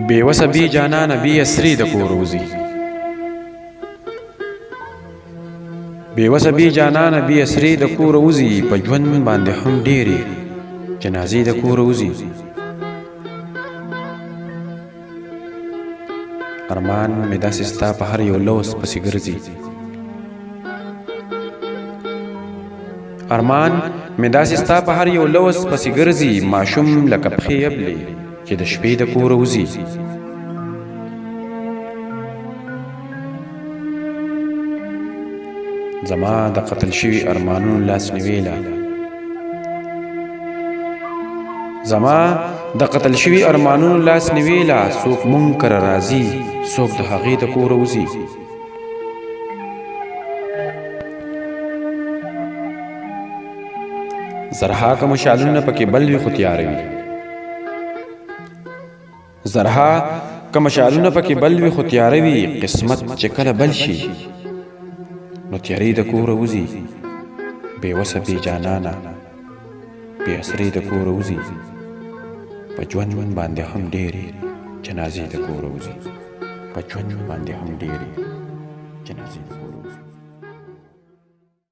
بې وسه بې جانانه بې اسرې د کور وځي بې وسه بې جانانه بې اسرې د کور وځي په ژوند باندې هم ډېرې جنازې د کور وځي ارمان مې داسې ستا په هر یو لوس پسې ګرځي ارمان مې داسې ستا په هر یو لوس پسې ګرځي ماشوم لکه پښې یبلې چې د شپې د کوره وځي زما د قتل شوي ارمانونو لاس نیویله زما د قتل شوي ارمانونو لاس نیویله څوک مونږ کره راځي څوک د هغې د کوره وځي زرها که مشالونه پکې بل وي خو تیاره وي زرها که مشالونه پکې بل وي خو تیاره وي قسمت چې کله بل شي نو تیارې د کوره وځي بې وسه بې جانانه بې اسرې د کوره وځي په ژوند باندې هم ډېرې جنازې د کوره وځي په ژوند باندې هم ډېرې جنازې د کوره